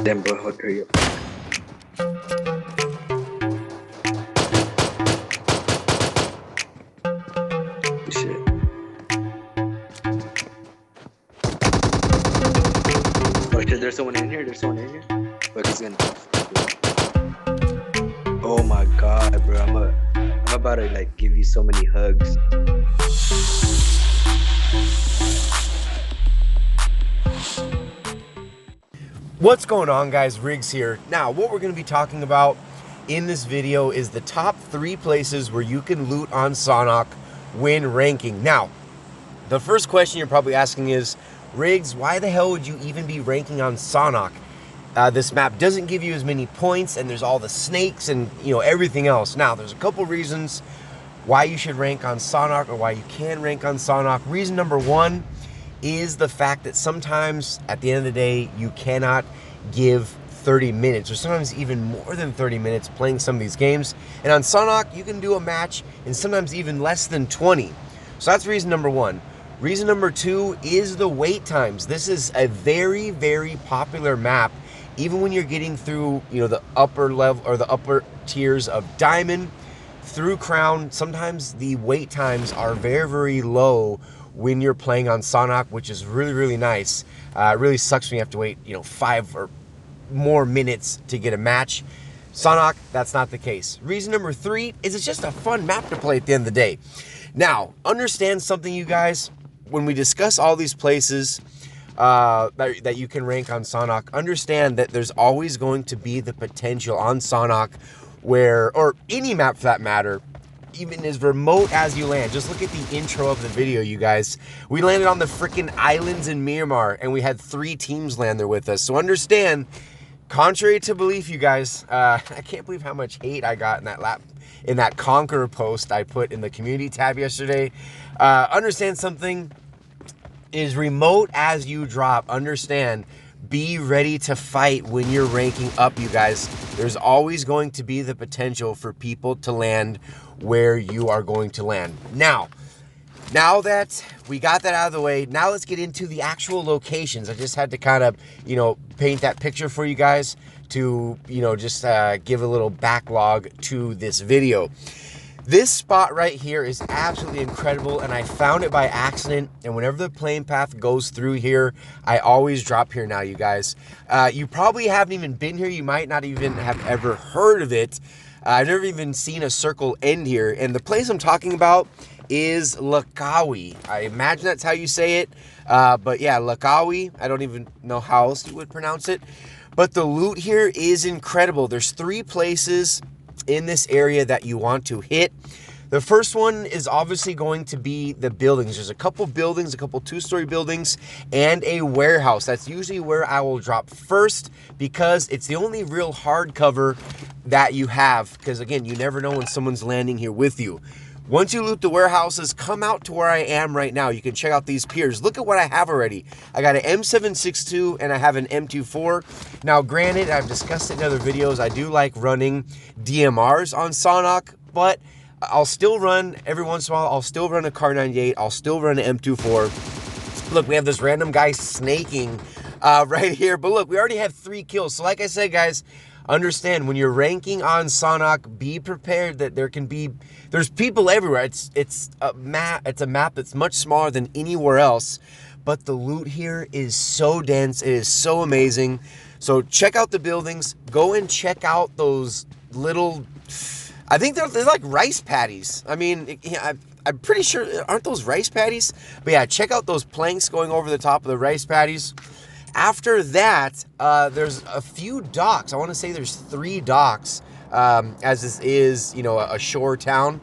Damn, bro, hurry up. Shit. Oh shit, there's someone in here. There's someone in here. Look, he's gonna. Oh my god, bro. I'm about to like give you so many hugs. What's going on, guys? Riggs here. Now, what we're going to be talking about in this video is the top 3 places where you can loot on Sanhok when ranking. Now, the first question you're probably asking is, Riggs, why the hell would you even be ranking on Sanhok? This map doesn't give you as many points, and there's all the snakes and everything else. Now, there's a couple reasons why you should rank on Sanhok, or why you can rank on Sanhok. Reason number 1 is the fact that sometimes at the end of the day you cannot give 30 minutes or sometimes even more than 30 minutes playing some of these games, and on Sanhok you can do a match in sometimes even less than 20. So that's reason number 1. Reason number 2 is the wait times. This is a very, very popular map, even when you're getting through the upper level or the upper tiers of Diamond through Crown. Sometimes the wait times are very, very low when you're playing on Sanhok, which is really, really nice. It really sucks when you have to wait 5 or more minutes to get a match. Sanhok, that's not the case. Reason number 3 is it's just a fun map to play at the end of the day. Now, understand something, you guys. When we discuss all these places that you can rank on Sanhok, understand that there's always going to be the potential on Sanhok where, or any map for that matter, even as remote as you land. Just look at the intro of the video, you guys. We landed on the freaking islands in Myanmar, and we had 3 teams land there with us. So understand, contrary to belief, you guys, I can't believe how much hate I got in that Conqueror post I put in the community tab yesterday. Understand something, is remote as you drop, understand, be ready to fight when you're ranking up, you guys. There's always going to be the potential for people to land where you are going to land. Now that we got that out of the way, now let's get into the actual locations. I just had to kind of, paint that picture for you guys to, just give a little backlog to this video. This spot right here is absolutely incredible, and I found it by accident, and whenever the plane path goes through here, I always drop here now, you guys. You probably haven't even been here. You might not even have ever heard of it. I've never even seen a circle end here, and the place I'm talking about is Lakawi. I imagine that's how you say it, but yeah, Lakawi. I don't even know how else you would pronounce it, but the loot here is incredible. There's 3 places in this area that you want to hit. The first one is obviously going to be the buildings. There's a couple buildings, a couple 2-story buildings, and a warehouse. That's usually where I will drop first, because it's the only real hard cover that you have, because again, you never know when someone's landing here with you. Once you loot the warehouses, come out to where I am right now. You can check out these piers. Look at what I have already. I got an M762 and I have an M24. Now, granted, I've discussed it in other videos, I do like running DMRs on Sanhok, but I'll still run, every once in a while, I'll still run a Kar 98. I'll still run an M24. Look, we have this random guy snaking right here. But look, we already have 3 kills. So like I said, guys, understand, when you're ranking on Sanhok, be prepared that there's people everywhere. It's a map that's much smaller than anywhere else, but the loot here is so dense. It is so amazing. So check out the buildings. Go and check out those little, I think they're like rice patties. I mean, I'm pretty sure, aren't those rice patties? But yeah, check out those planks going over the top of the rice patties. After that, there's a few docks. I want to say there's 3 docks, as this is, a shore town.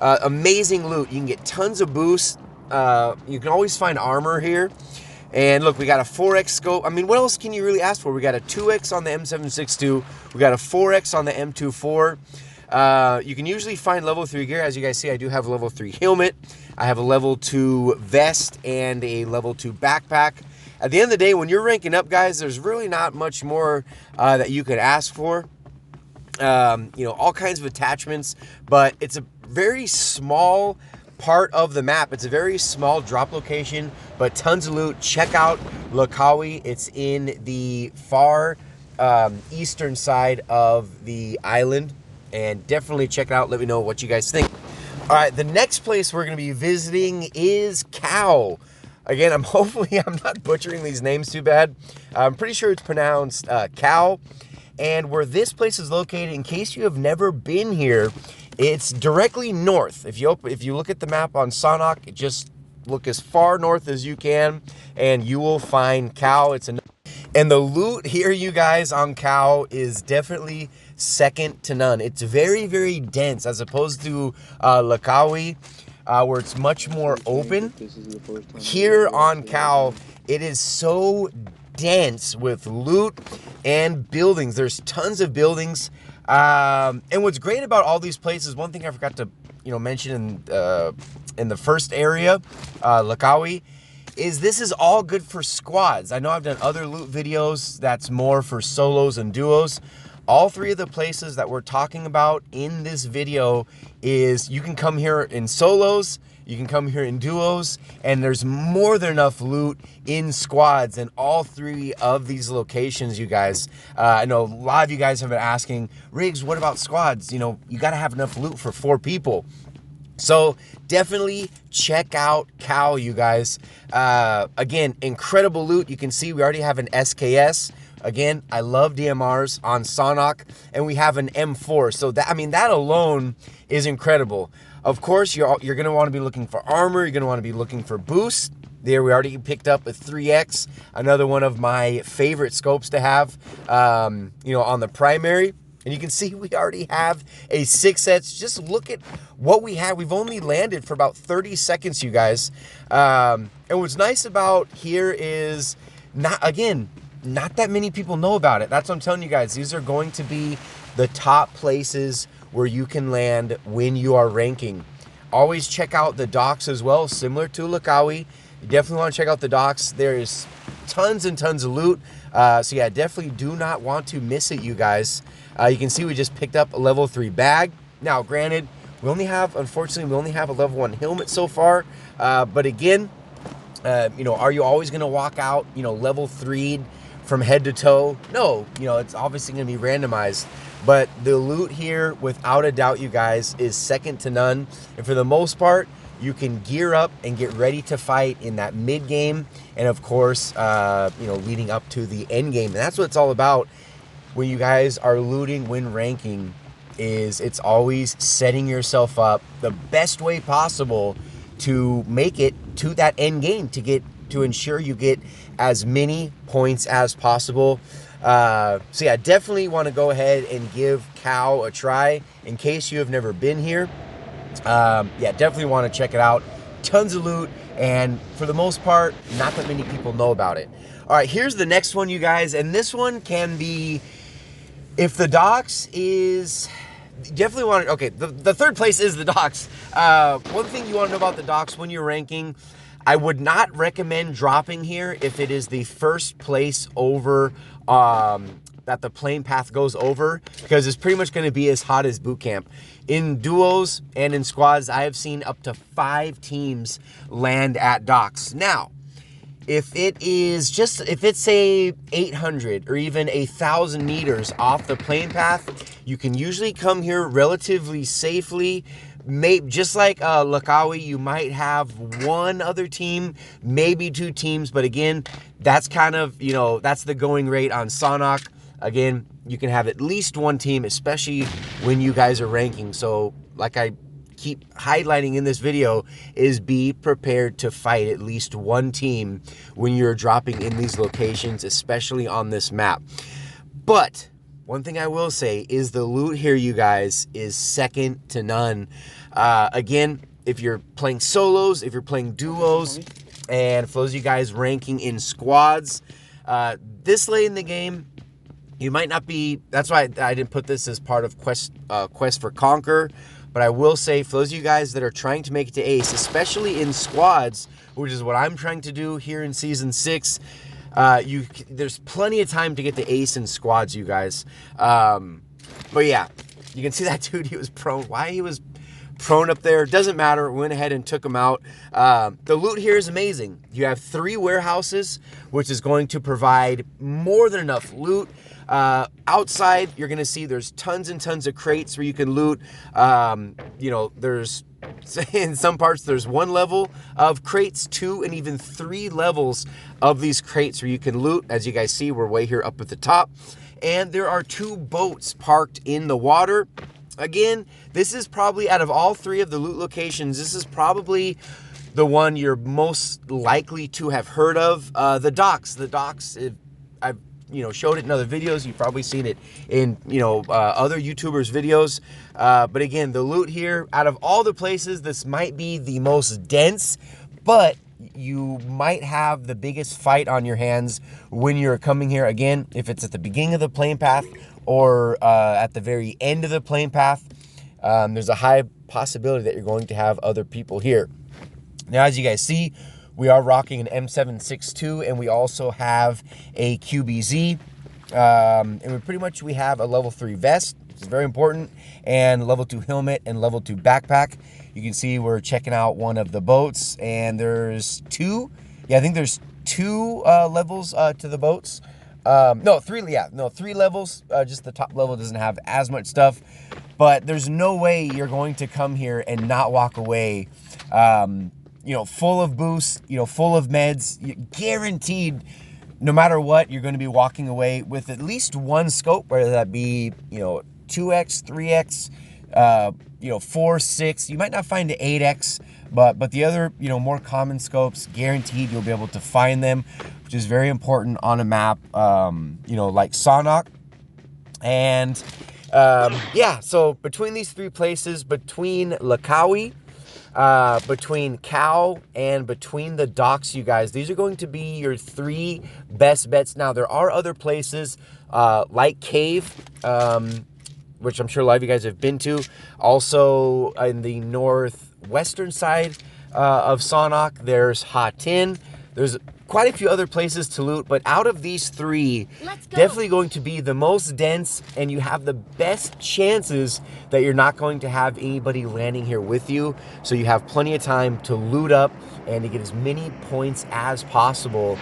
Amazing loot. You can get tons of boosts. You can always find armor here. And look, we got a 4X scope. I mean, what else can you really ask for? We got a 2X on the M762. We got a 4X on the M24. You can usually find level 3 gear. As you guys see, I do have a level 3 helmet. I have a level 2 vest and a level 2 backpack. At the end of the day, when you're ranking up, guys, there's really not much more that you could ask for. All kinds of attachments, but it's a very small part of the map. It's a very small drop location, but tons of loot. Check out Lakawi. It's in the far eastern side of the island, and definitely check it out. Let me know what you guys think. All right, the next place we're going to be visiting is Cow. Again, hopefully I'm not butchering these names too bad. I'm pretty sure it's pronounced Cow. And where this place is located, in case you have never been here, it's directly north. If you look at the map on Sanhok, just look as far north as you can, and you will find Cow. And the loot here, you guys, on Cow is definitely second to none. It's very, very dense as opposed to Lakawi, where it's much more open. Here on Cow, it is so dense with loot and buildings. There's tons of buildings. And what's great about all these places, one thing I forgot to mention in the first area, Lakawi, is this is all good for squads. I know I've done other loot videos that's more for solos and duos. All three of the places that we're talking about in this video is you can come here in solos, you can come here in duos, and there's more than enough loot in squads in all three of these locations, you guys. I know a lot of you guys have been asking, Riggs, what about squads? You got to have enough loot for 4 people. So definitely check out Cow, you guys. Again, incredible loot. You can see we already have an SKS. Again, I love DMRs on Sanhok, and we have an M4. So that alone is incredible. Of course, you're going to want to be looking for armor. You're going to want to be looking for boost. There, we already picked up a 3X, another one of my favorite scopes to have, on the primary. And you can see we already have a 6X. Just look at what we have. We've only landed for about 30 seconds, you guys. And what's nice about here is, not that many people know about it. That's what I'm telling you guys. These are going to be the top places where you can land when you are ranking. Always check out the docks as well, similar to Lakawi. You definitely want to check out the docks. There's tons and tons of loot. So yeah, definitely do not want to miss it, you guys. You can see we just picked up a level 3 bag. Now, granted, unfortunately, we only have a level 1 helmet so far. But again, are you always going to walk out, level 3 from head to toe? No, it's obviously going to be randomized. But the loot here, without a doubt, you guys, is second to none. And for the most part, you can gear up and get ready to fight in that mid game. And of course, leading up to the end game. And that's what it's all about when you guys are looting when ranking, is it's always setting yourself up the best way possible to make it to that end game, to ensure you get as many points as possible. So yeah, definitely want to go ahead and give Cow a try in case you have never been here. Yeah, definitely want to check it out. Tons of loot, and for the most part, not that many people know about it. All right, here's the next one, you guys, and this one can be, if the docks is, definitely want to, okay, the third place is the docks. One thing you want to know about the docks when you're ranking, I would not recommend dropping here if it is the first place over, that the plane path goes over, because it's pretty much going to be as hot as boot camp. In duos and in squads, I have seen up to 5 teams land at docks. Now, if it's a 800 or even 1,000 meters off the plane path, you can usually come here relatively safely. Just like Lakawi, you might have one other team, maybe 2 teams, but again, that's kind of, that's the going rate on Sanhok. Again, you can have at least 1 team, especially when you guys are ranking. So, like I keep highlighting in this video, is be prepared to fight at least 1 team when you're dropping in these locations, especially on this map. But one thing I will say is the loot here, you guys, is second to none. Again, if you're playing solos, if you're playing duos, and for those of you guys ranking in squads, this late in the game, you might not be, that's why I didn't put this as part of Quest for Conquer. But I will say, for those of you guys that are trying to make it to Ace, especially in squads, which is what I'm trying to do here in Season 6, there's plenty of time to get to Ace in squads, you guys. But yeah, you can see that dude, he was prone. Why he was prone up there. Doesn't matter. We went ahead and took them out. The loot here is amazing. You have 3 warehouses, which is going to provide more than enough loot. Outside, you're going to see there's tons and tons of crates where you can loot. You know, there's in some parts there's 1 level of crates, 2 and even 3 levels of these crates where you can loot. As you guys see, we're way here up at the top, and there are 2 boats parked in the water. Again, this is probably, out of all 3 of the loot locations, this is probably the one you're most likely to have heard of. The docks, I've showed it in other videos. You've probably seen it in other YouTubers' videos. But again, the loot here, out of all the places, this might be the most dense, but you might have the biggest fight on your hands when you're coming here. Again, if it's at the beginning of the plane path or at the very end of the plane path, there's a high possibility that you're going to have other people here. Now, as you guys see, we are rocking an M762, and we also have a QBZ. And we have a level 3 vest, which is very important, and level 2 helmet and level 2 backpack. You can see we're checking out one of the boats, and there's 2. Yeah, I think there's 2 levels to the boats. No, 3 levels. Just the top level doesn't have as much stuff, but there's no way you're going to come here and not walk away full of boosts, full of meds. Guaranteed, no matter what, you're going to be walking away with at least 1 scope, whether that be 2x, 3x, 4, 6. You might not find an 8x, but the other more common scopes, guaranteed you'll be able to find them, which is very important on a map like Sanhok. And yeah, so between these 3 places, between Lakawi, between Cow, and between the docks, you guys, these are going to be your 3 best bets. Now, there are other places like Cave, which I'm sure a lot of you guys have been to. Also, in the northwestern side of Sanhok, there's Hatin. There's quite a few other places to loot, but out of these 3, definitely going to be the most dense, and you have the best chances that you're not going to have anybody landing here with you, so you have plenty of time to loot up and to get as many points as possible.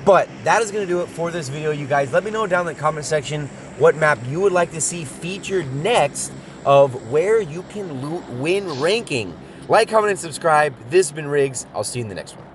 But that is going to do it for this video, you guys. Let me know down in the comment section what map you would like to see featured next of where you can loot when ranking. Like, comment, and subscribe. This has been Riggs. I'll see you in the next one.